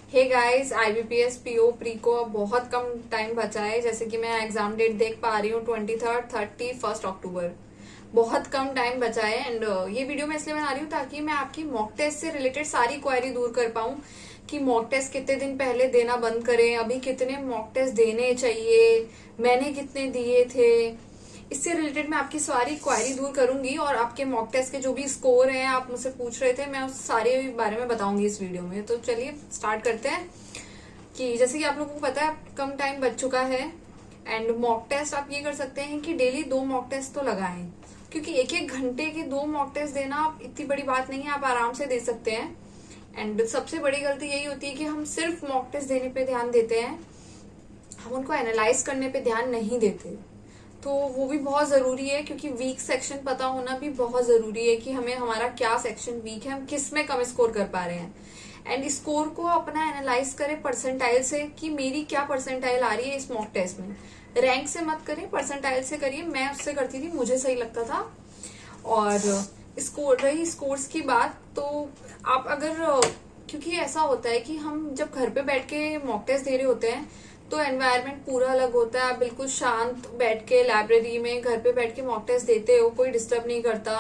हे guys, IBPS PO pre को अब बहुत कम टाइम बचा है। जैसे कि मैं एग्जाम डेट देख पा रही हूँ 23rd 31st अक्टूबर। बहुत कम टाइम बचा है। एंड ये वीडियो मैं इसलिए बना रही हूँ ताकि मैं आपकी मॉक टेस्ट से रिलेटेड सारी क्वेरी दूर कर पाऊँ कि मॉक टेस्ट कितने दिन पहले देना बंद करें, अभी कितने मॉक टेस्ट देने चाहिए, मैंने कितने दिए थे। इससे रिलेटेड मैं आपकी सारी क्वेरी दूर करूंगी और आपके मॉक टेस्ट के जो भी स्कोर हैं आप मुझसे पूछ रहे थे, मैं उस सारे बारे में बताऊंगी इस वीडियो में। तो चलिए स्टार्ट करते हैं। कि जैसे कि आप लोगों को पता है कम टाइम बच चुका है। एंड मॉक टेस्ट आप ये कर सकते हैं कि डेली 2 मॉक टेस्ट तो लगाएं, क्योंकि एक एक घंटे के 2 मॉक टेस्ट देना आप इतनी बड़ी बात नहीं है, आप आराम से दे सकते हैं। एंड सबसे बड़ी गलती यही होती है कि हम सिर्फ मॉक टेस्ट देने पे ध्यान देते हैं, हम उनको एनालाइज करने पे ध्यान नहीं देते। तो वो भी बहुत जरूरी है, क्योंकि वीक सेक्शन पता होना भी बहुत जरूरी है कि हमें हमारा क्या सेक्शन वीक है, हम किस में कम स्कोर कर पा रहे हैं। एंड स्कोर को अपना एनालाइज करें परसेंटाइल से कि मेरी क्या परसेंटाइल आ रही है इस मॉक टेस्ट में। रैंक से मत करिए, परसेंटाइल से करिए। मैं उससे करती थी, मुझे सही लगता था। और स्कोर रही स्कोर्स की बात, तो आप अगर, क्योंकि ऐसा होता है कि हम जब घर पे बैठ के मॉक टेस्ट दे रहे होते हैं तो एनवायरनमेंट पूरा अलग होता है। आप बिल्कुल शांत बैठ के लाइब्रेरी में घर पे बैठ के मॉक टेस्ट देते हो, कोई डिस्टर्ब नहीं करता।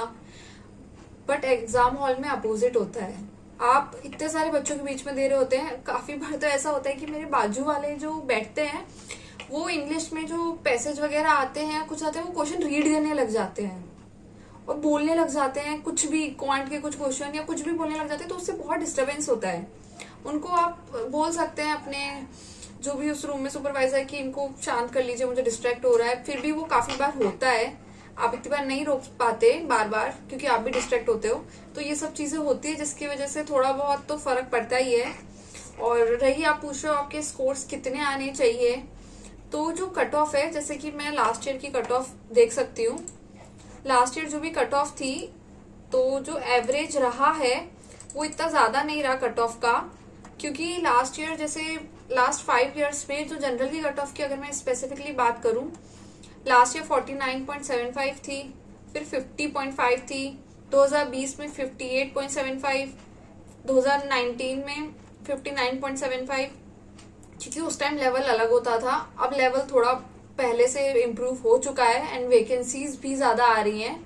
बट एग्जाम हॉल में अपोजिट होता है, आप इतने सारे बच्चों के बीच में दे रहे होते हैं। काफी बार तो ऐसा होता है कि मेरे बाजू वाले जो बैठते हैं वो इंग्लिश में जो पैसेज वगैरह आते हैं, कुछ आते हैं, वो क्वेश्चन रीड करने लग जाते हैं और बोलने लग जाते हैं। कुछ भी क्वांट के कुछ क्वेश्चन या कुछ भी बोलने लग जाते हैं, तो उससे बहुत डिस्टरबेंस होता है। उनको आप बोल सकते हैं अपने जो भी उस रूम में सुपरवाइजर की, इनको शांत कर लीजिए, मुझे डिस्ट्रैक्ट हो रहा है। फिर भी वो काफी बार होता है, आप इतनी बार नहीं रोक पाते बार बार, क्योंकि आप भी डिस्ट्रैक्ट होते हो। तो ये सब चीजें होती है जिसकी वजह से थोड़ा बहुत तो फर्क पड़ता ही है। और रही आप पूछ रहे हो आपके स्कोर्स कितने आने चाहिए, तो जो कट ऑफ है, जैसे कि मैं लास्ट ईयर की कट ऑफ देख सकती हूँ। लास्ट ईयर जो भी कट ऑफ थी, तो जो एवरेज रहा है वो इतना ज्यादा नहीं रहा कट ऑफ का। क्योंकि लास्ट ईयर, जैसे लास्ट 5 ईयर्स में जो जनरल की कट ऑफ की अगर मैं स्पेसिफिकली बात करूं, लास्ट ईयर 49.75 थी, फिर 50.5 थी, 2020 में 58.75, 2019 में 59.75। क्योंकि उस टाइम लेवल अलग होता था, अब लेवल थोड़ा पहले से इम्प्रूव हो चुका है एंड वैकेंसीज भी ज्यादा आ रही हैं।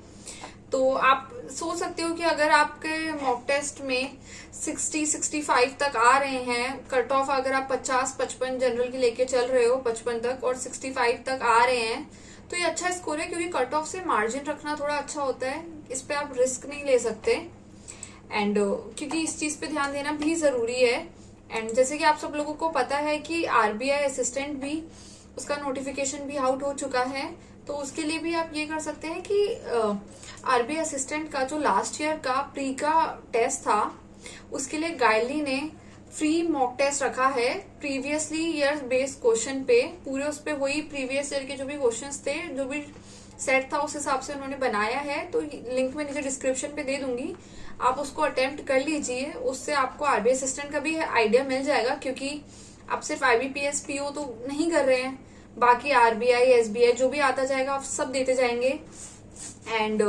तो आप सोच सकते हो कि अगर आपके मॉक टेस्ट में 60-65 तक आ रहे हैं, कट ऑफ अगर आप 50-55 जनरल की लेके चल रहे हो 55 तक और 65 तक आ रहे हैं, तो ये अच्छा स्कोर है। क्योंकि कट ऑफ से मार्जिन रखना थोड़ा अच्छा होता है, इस पे आप रिस्क नहीं ले सकते। एंड क्योंकि इस चीज पे ध्यान देना भी जरूरी है। एंड जैसे कि आप सब लोगों को पता है कि आरबीआई असिस्टेंट भी, उसका नोटिफिकेशन भी आउट हो चुका है। तो उसके लिए भी आप ये कर सकते हैं कि आरबीआई असिस्टेंट का जो लास्ट ईयर का प्री का टेस्ट था, उसके लिए गाइडली ने फ्री मॉक टेस्ट रखा है प्रीवियसली ईयर बेस्ड क्वेश्चन पे। पूरे उस पे वही प्रीवियस ईयर के जो भी क्वेश्चंस थे, जो भी सेट था, उस हिसाब से उन्होंने बनाया है। तो लिंक मैं नीचे डिस्क्रिप्शन पे दे दूंगी, आप उसको अटेम्प्ट कर लीजिए। उससे आपको आरबीआई असिस्टेंट का भी आइडिया मिल जाएगा, क्योंकि आप सिर्फ आईबीपीएस पीओ तो नहीं कर रहे हैं, बाकी आरबीआई एसबीआई जो भी आता जाएगा आप सब देते जाएंगे। एंड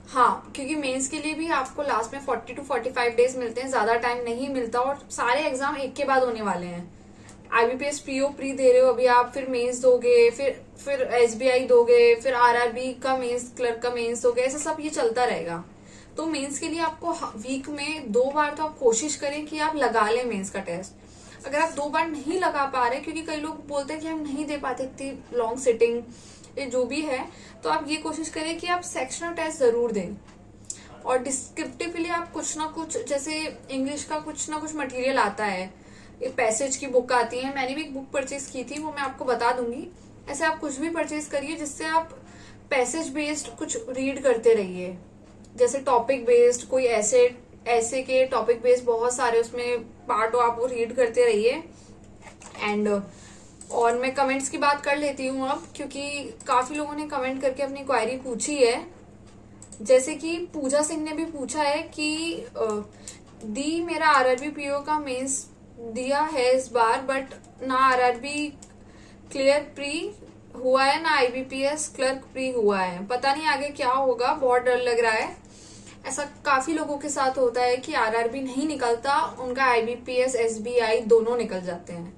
हाँ, क्योंकि मेंस के लिए भी आपको लास्ट में 40 to 45 डेज मिलते हैं, ज्यादा टाइम नहीं मिलता। और सारे एग्जाम एक के बाद होने वाले हैं। आईबीपीएस पीओ प्री दे रहे हो अभी आप, फिर मेंस दोगे, फिर एसबीआई दोगे, फिर आरआरबी का मेंस, क्लर्क का मेंस दोगे, ऐसा सब ये चलता रहेगा। तो मेंस के लिए आपको वीक में 2 बार तो आप कोशिश करें कि आप लगा लें मेंस का टेस्ट। अगर आप 2 बार नहीं लगा पा रहे, क्योंकि कई लोग बोलते हैं कि हम नहीं दे पाते इतनी लॉन्ग सिटिंग, ये जो भी है, तो आप ये कोशिश करें कि आप सेक्शनल टेस्ट जरूर दें। और डिस्क्रिप्टिवली आप कुछ ना कुछ, जैसे इंग्लिश का कुछ ना कुछ मटेरियल आता है, एक पैसेज की बुक आती है, मैंने भी एक बुक परचेज की थी, वो मैं आपको बता दूंगी। ऐसे आप कुछ भी परचेज करिए जिससे आप पैसेज बेस्ड कुछ रीड करते रहिए। जैसे टॉपिक बेस्ड कोई ऐसे के टॉपिक बेस्ड बहुत सारे उसमें पार्ट हो, आप वो रीड करते रहिए। एंड और मैं कमेंट्स की बात कर लेती हूँ अब, क्योंकि काफी लोगों ने कमेंट करके अपनी क्वेरी पूछी है। जैसे कि पूजा सिंह ने भी पूछा है कि दी मेरा आरआरबी पीओ का मेंस दिया है इस बार, बट ना आरआरबी क्लियर प्री हुआ है ना आईबीपीएस क्लर्क प्री हुआ है, पता नहीं आगे क्या होगा, बहुत डर लग रहा है। ऐसा काफी लोगों के साथ होता है कि आरआरबी नहीं निकलता, उनका आईबीपीएस एसबीआई दोनों निकल जाते हैं।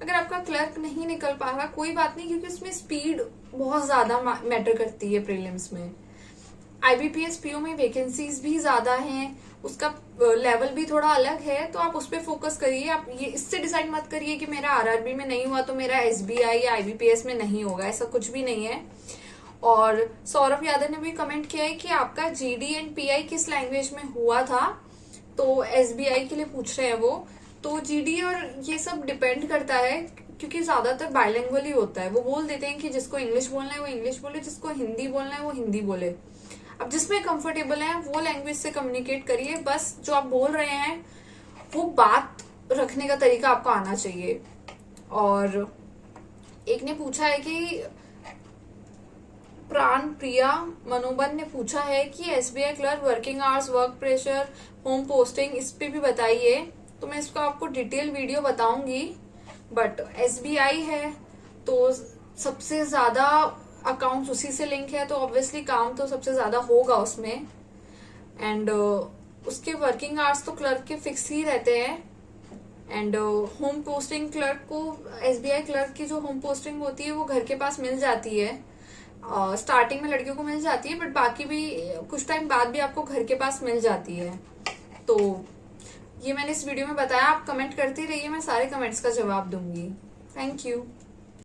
अगर आपका क्लर्क नहीं निकल पा रहा कोई बात नहीं, क्योंकि उसमें स्पीड बहुत ज्यादा मैटर करती है प्रीलिम्स में। आईबीपीएस पीओ में वैकेंसीज भी ज्यादा हैं, उसका लेवल भी थोड़ा अलग है, तो आप उस पर फोकस करिए। आप ये इससे डिसाइड मत करिए कि मेरा आरआरबी में नहीं हुआ तो मेरा एसबीआई या आईबीपीएस में नहीं होगा, ऐसा कुछ भी नहीं है। और सौरभ यादव ने भी कमेंट किया है कि आपका जीडी एंड पीआई किस लैंग्वेज में हुआ था, तो एसबीआई के लिए पूछ रहे हैं वो। तो जीडी और ये सब डिपेंड करता है, क्योंकि ज्यादातर बायलिंगुअल ही होता है। वो बोल देते हैं कि जिसको इंग्लिश बोलना है वो इंग्लिश बोले, जिसको हिंदी बोलना है वो हिंदी बोले। अब जिसमें कंफर्टेबल है वो लैंग्वेज से कम्युनिकेट करिए, बस जो आप बोल रहे हैं वो बात रखने का तरीका आपको आना चाहिए। और एक ने पूछा है कि प्राण प्रिया मनोबन ने पूछा है कि SBI clerk working hours, work pressure, home posting, इस पे भी बताइए। तो मैं इसको आपको डिटेल वीडियो बताऊंगी। बट एसबीआई है तो सबसे ज्यादा अकाउंट्स उसी से लिंक है, तो ऑब्वियसली काम तो सबसे ज्यादा होगा उसमें। एंड उसके वर्किंग आवर्स तो क्लर्क के फिक्स ही रहते हैं। एंड होम पोस्टिंग क्लर्क को, एसबीआई क्लर्क की जो होम पोस्टिंग होती है वो घर के पास मिल जाती है। स्टार्टिंग में लड़कियों को मिल जाती है, बट बाकी भी कुछ टाइम बाद भी आपको घर के पास मिल जाती है। तो ये मैंने इस वीडियो में बताया। आप कमेंट करती रहिए, मैं सारे कमेंट्स का जवाब दूंगी। Thank you.